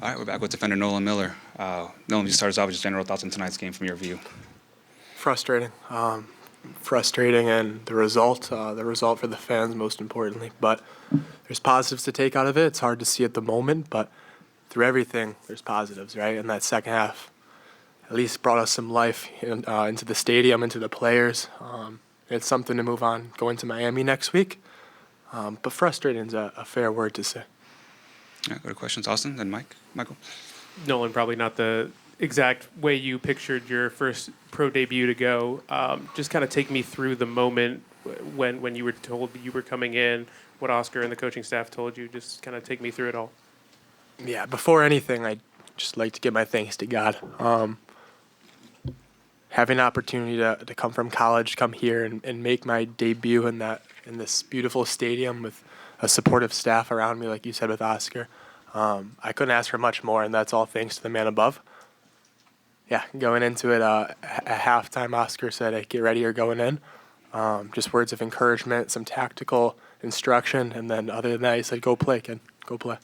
All right, we're back with defender Nolan Miller. Nolan, you start us off with just general thoughts on tonight's game from your view. Frustrating. Frustrating, and the result for the fans most importantly. But there's positives to take out of it. It's hard to see at the moment, but through everything, there's positives, right? And that second half at least brought us some life into the stadium, into the players. It's something to move on going to Miami next week. But frustrating is a fair word to say. All right, go to questions, Austin, then Michael. Nolan, probably not the exact way you pictured your first pro debut to go. Just kind of take me through the moment when you were told you were coming in, what Oscar and the coaching staff told you. Just kind of take me through it all. Yeah, before anything, I'd just like to give my thanks to God. Having an opportunity to come from college, come here and make my debut in this beautiful stadium with a supportive staff around me, like you said with Oscar. I couldn't ask for much more, and that's all thanks to the man above. Yeah, going into it at halftime, Oscar said, hey, get ready, you're going in. Just words of encouragement, some tactical instruction, and then other than that, he said, go play, kid, go play.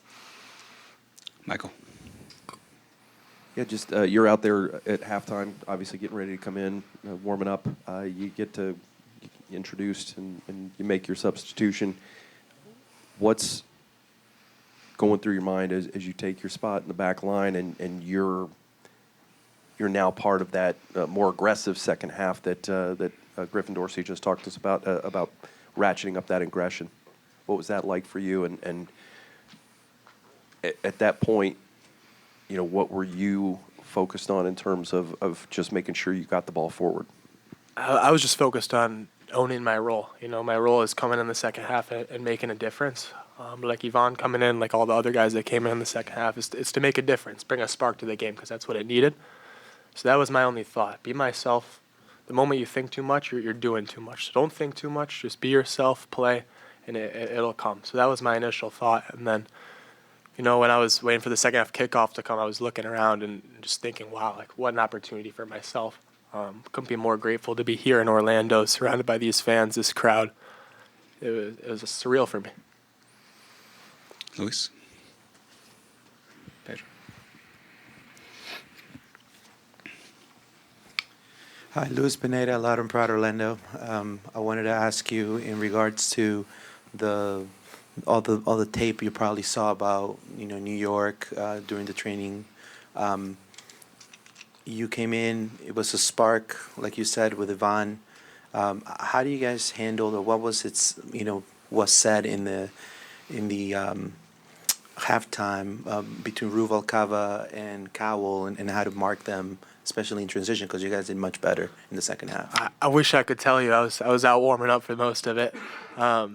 Michael. Yeah, just you're out there at halftime, obviously getting ready to come in, warming up. You get to introduced and you make your substitution. What's going through your mind as you take your spot in the back line and you're now part of that more aggressive second half that Griffin Dorsey just talked to us about ratcheting up that aggression? What was that like for you? And at that point, you know, what were you focused on in terms of just making sure you got the ball forward? I was just focused on owning my role. You know, my role is coming in the second half and making a difference. Like Yvonne coming in, like all the other guys that came in the second half, is to make a difference, bring a spark to the game because that's what it needed. So that was my only thought. Be myself. The moment you think too much, you're doing too much. So don't think too much. Just be yourself, play, and it'll come. So that was my initial thought. And then, you know, when I was waiting for the second half kickoff to come, I was looking around and just thinking, wow, like what an opportunity for myself. Couldn't be more grateful to be here in Orlando, surrounded by these fans, this crowd. It was surreal for me. Luis. Pedro. Hi, Luis Pineda, Loud and Proud Orlando. I wanted to ask you in regards to all the tape you probably saw about New York during the training. You came in, it was a spark, like you said, with Ivan. How do you guys handle, or what was was said in the halftime between Ruvalcaba and Cowell, and how to mark them, especially in transition, because you guys did much better in the second half. I wish I could tell you. I was out warming up for most of it. But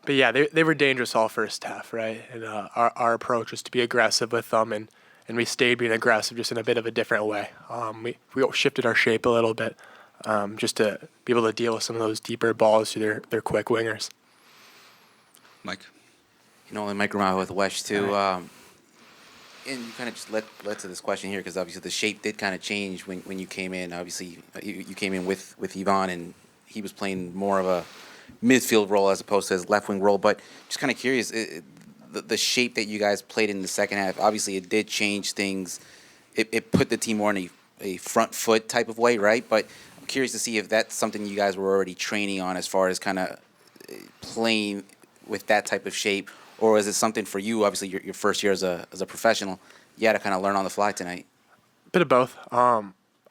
yeah, they were dangerous all first half, right? And our approach was to be aggressive with them, and we stayed being aggressive just in a bit of a different way. We shifted our shape a little bit just to be able to deal with some of those deeper balls through their quick wingers. Mike. Mike Romano with Wesh too. And you kind of just led to this question here because obviously the shape did kind of change when you came in. Obviously, you came in with Ivan, and he was playing more of a midfield role as opposed to his left wing role. But just kind of curious, the shape that you guys played in the second half, obviously it did change things. It put the team more in a front foot type of way, right? But I'm curious to see if that's something you guys were already training on as far as kind of playing with that type of shape. Or is it something for you, obviously your first year as a professional, you had to kind of learn on the fly tonight? Bit of both.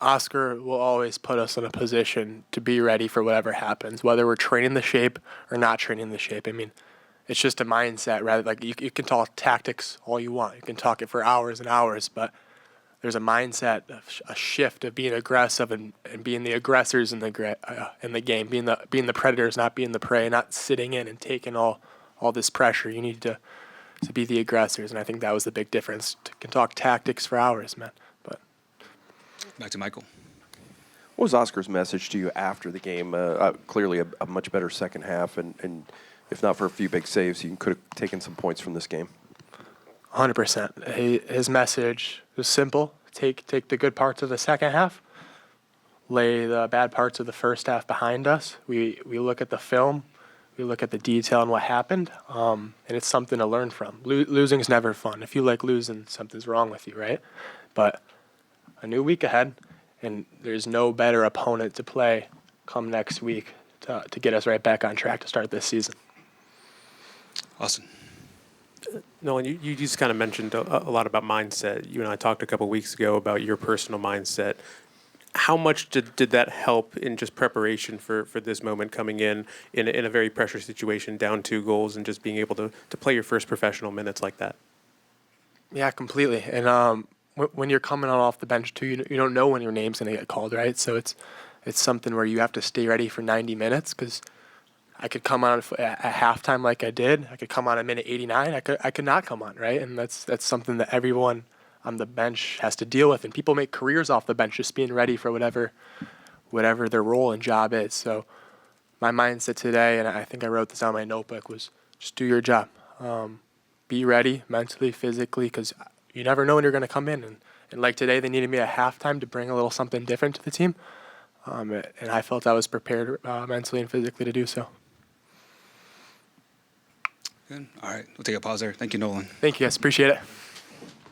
Oscar will always put us in a position to be ready for whatever happens, whether we're training the shape or not training the shape. I mean, it's just a mindset, rather. Like you can talk tactics all you want. You can talk it for hours and hours, but there's a mindset, a shift of being aggressive and being the aggressors in the game, being the predators, not being the prey, not sitting in and taking all this pressure. You need to be the aggressors, and I think that was the big difference. Can talk tactics for hours, man. But Back to Michael. What was Oscar's message to you after the game? Clearly a much better second half, and if not for a few big saves, you could have taken some points from this game. 100%. His message was simple. Take the good parts of the second half, lay the bad parts of the first half behind us. We look at the film. We look at the detail and what happened, and it's something to learn from. Losing is never fun. If you like losing, something's wrong with you, right? But a new week ahead, and there's no better opponent to play come next week to get us right back on track to start this season. Austin. Nolan, you just kind of mentioned a lot about mindset. You and I talked a couple weeks ago about your personal mindset. How much did that help in just preparation for this moment coming in a very pressure situation, down 2 goals, and just being able to play your first professional minutes like that? Yeah, completely. And when you're coming on off the bench too, you don't know when your name's going to get called, right? So it's something where you have to stay ready for 90 minutes because I could come on at halftime like I did. I could come on at minute 89. I could not come on, right? And that's something that everyone on the bench has to deal with. And people make careers off the bench just being ready for whatever their role and job is. So my mindset today, and I think I wrote this on my notebook, was just do your job. Be ready mentally, physically, because you never know when you're going to come in. And like today, they needed me at halftime to bring a little something different to the team. And I felt I was prepared mentally and physically to do so. Good. All right. We'll take a pause there. Thank you, Nolan. Thank you guys. Appreciate it.